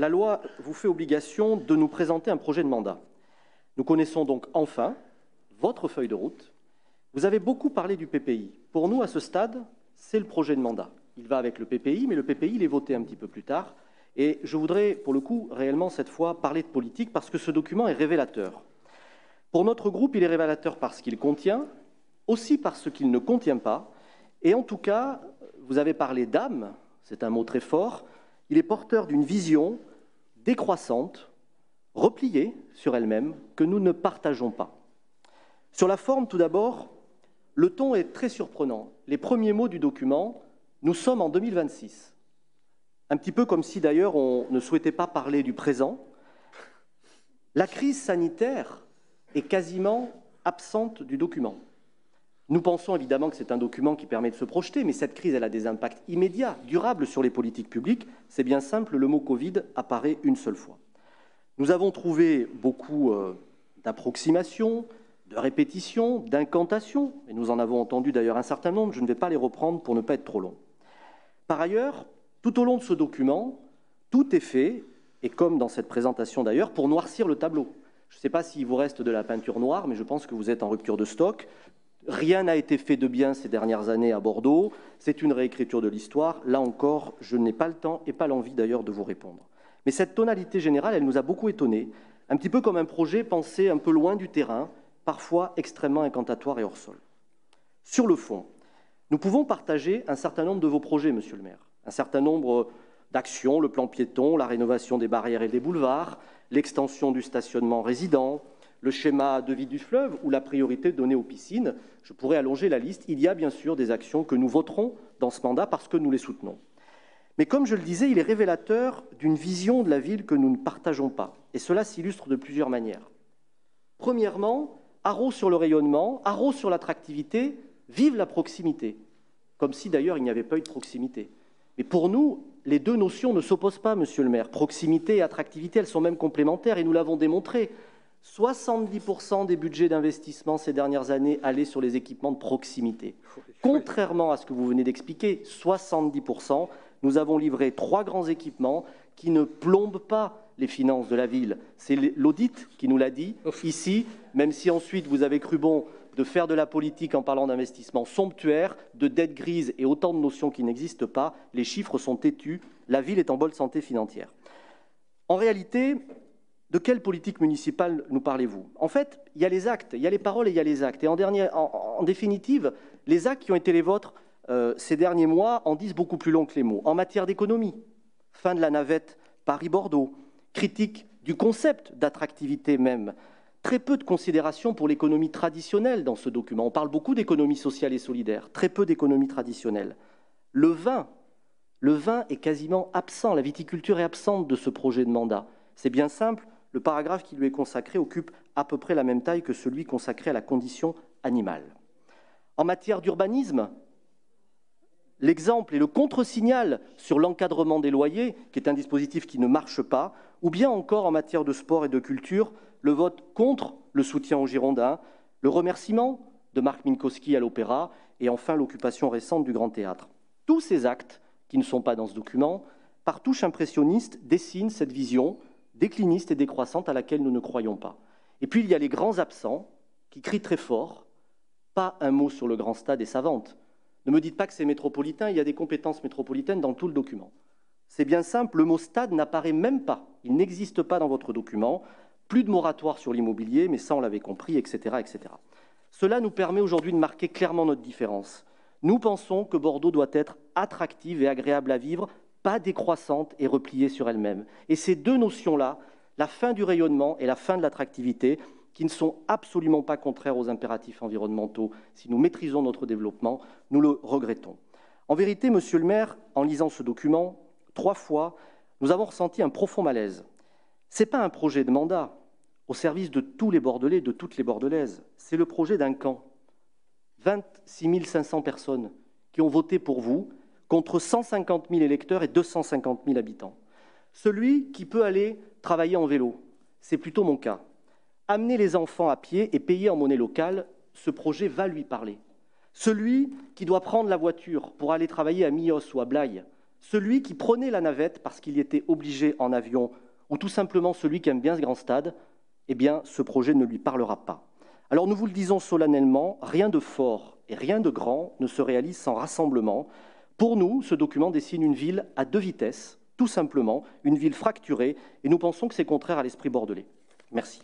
la loi vous fait obligation de nous présenter un projet de mandat. Nous connaissons donc enfin votre feuille de route. Vous avez beaucoup parlé du PPI. Pour nous, à ce stade, c'est le projet de mandat. Il va avec le PPI, mais le PPI, il est voté un petit peu plus tard. Et je voudrais, pour le coup, réellement, cette fois, parler de politique, parce que ce document est révélateur. Pour notre groupe, il est révélateur parce qu'il contient, aussi parce qu'il ne contient pas, et en tout cas, vous avez parlé d'âme, c'est un mot très fort, il est porteur d'une vision décroissante, repliée sur elle-même, que nous ne partageons pas. Sur la forme, tout d'abord, le ton est très surprenant. Les premiers mots du document, nous sommes en 2026. Un petit peu comme si d'ailleurs on ne souhaitait pas parler du présent. La crise sanitaire est quasiment absente du document. Nous pensons évidemment que c'est un document qui permet de se projeter, mais cette crise elle a des impacts immédiats, durables sur les politiques publiques. C'est bien simple, le mot Covid apparaît une seule fois. Nous avons trouvé beaucoup d'approximations, de répétitions, d'incantations, et nous en avons entendu d'ailleurs un certain nombre, je ne vais pas les reprendre pour ne pas être trop long. Par ailleurs, tout au long de ce document, tout est fait, et comme dans cette présentation d'ailleurs, pour noircir le tableau. Je ne sais pas s'il vous reste de la peinture noire, mais je pense que vous êtes en rupture de stock. Rien n'a été fait de bien ces dernières années à Bordeaux, c'est une réécriture de l'histoire. Là encore, je n'ai pas le temps et pas l'envie d'ailleurs de vous répondre. Mais cette tonalité générale, elle nous a beaucoup étonnés, un petit peu comme un projet pensé un peu loin du terrain, parfois extrêmement incantatoire et hors sol. Sur le fond, nous pouvons partager un certain nombre de vos projets, monsieur le maire, un certain nombre d'actions, le plan piéton, la rénovation des barrières et des boulevards, l'extension du stationnement résident, le schéma de vie du fleuve ou la priorité donnée aux piscines. Je pourrais allonger la liste. Il y a bien sûr des actions que nous voterons dans ce mandat parce que nous les soutenons. Mais comme je le disais, il est révélateur d'une vision de la ville que nous ne partageons pas. Et cela s'illustre de plusieurs manières. Premièrement, haro sur le rayonnement, haro sur l'attractivité, vive la proximité. Comme si d'ailleurs il n'y avait pas eu de proximité. Mais pour nous, les deux notions ne s'opposent pas, monsieur le maire. Proximité et attractivité, elles sont même complémentaires et nous l'avons démontré. 70% des budgets d'investissement ces dernières années allaient sur les équipements de proximité. Contrairement à ce que vous venez d'expliquer, 70%, nous avons livré 3 grands équipements qui ne plombent pas les finances de la ville. C'est l'audit qui nous l'a dit ici, même si ensuite vous avez cru bon de faire de la politique en parlant d'investissement somptuaire, de dette grise et autant de notions qui n'existent pas, les chiffres sont têtus, la ville est en bonne santé financière. En réalité, de quelle politique municipale nous parlez-vous? En fait, il y a les actes, il y a les paroles et il y a les actes. Et en définitive, les actes qui ont été les vôtres ces derniers mois en disent beaucoup plus long que les mots. En matière d'économie, fin de la navette Paris-Bordeaux, critique du concept d'attractivité même, très peu de considération pour l'économie traditionnelle dans ce document. On parle beaucoup d'économie sociale et solidaire, très peu d'économie traditionnelle. Le vin est quasiment absent, la viticulture est absente de ce projet de mandat. C'est bien simple, le paragraphe qui lui est consacré occupe à peu près la même taille que celui consacré à la condition animale. En matière d'urbanisme, l'exemple et le contre-signal sur l'encadrement des loyers, qui est un dispositif qui ne marche pas, ou bien encore en matière de sport et de culture, le vote contre le soutien aux Girondins, le remerciement de Marc Minkowski à l'Opéra et enfin l'occupation récente du Grand Théâtre. Tous ces actes, qui ne sont pas dans ce document, par touche impressionniste, dessinent cette vision décliniste et décroissante à laquelle nous ne croyons pas. Et puis il y a les grands absents qui crient très fort, pas un mot sur le grand stade et sa vente. Ne me dites pas que c'est métropolitain, il y a des compétences métropolitaines dans tout le document. C'est bien simple, le mot stade n'apparaît même pas, il n'existe pas dans votre document, plus de moratoire sur l'immobilier, mais ça on l'avait compris, etc., etc. Cela nous permet aujourd'hui de marquer clairement notre différence. Nous pensons que Bordeaux doit être attractive et agréable à vivre, pas décroissante et repliée sur elle-même. Et ces deux notions-là, la fin du rayonnement et la fin de l'attractivité, qui ne sont absolument pas contraires aux impératifs environnementaux, si nous maîtrisons notre développement, nous le regrettons. En vérité, monsieur le maire, en lisant ce document, 3 fois, nous avons ressenti un profond malaise. Ce n'est pas un projet de mandat au service de tous les Bordelais, de toutes les Bordelaises. C'est le projet d'un camp. 26 500 personnes qui ont voté pour vous, contre 150 000 électeurs et 250 000 habitants. Celui qui peut aller travailler en vélo, c'est plutôt mon cas. Amener les enfants à pied et payer en monnaie locale, ce projet va lui parler. Celui qui doit prendre la voiture pour aller travailler à Millos ou à Blaye, celui qui prenait la navette parce qu'il y était obligé en avion, ou tout simplement celui qui aime bien ce grand stade, eh bien, ce projet ne lui parlera pas. Alors nous vous le disons solennellement, rien de fort et rien de grand ne se réalise sans rassemblement. Pour nous, ce document dessine une ville à 2 vitesses, tout simplement, une ville fracturée, et nous pensons que c'est contraire à l'esprit bordelais. Merci.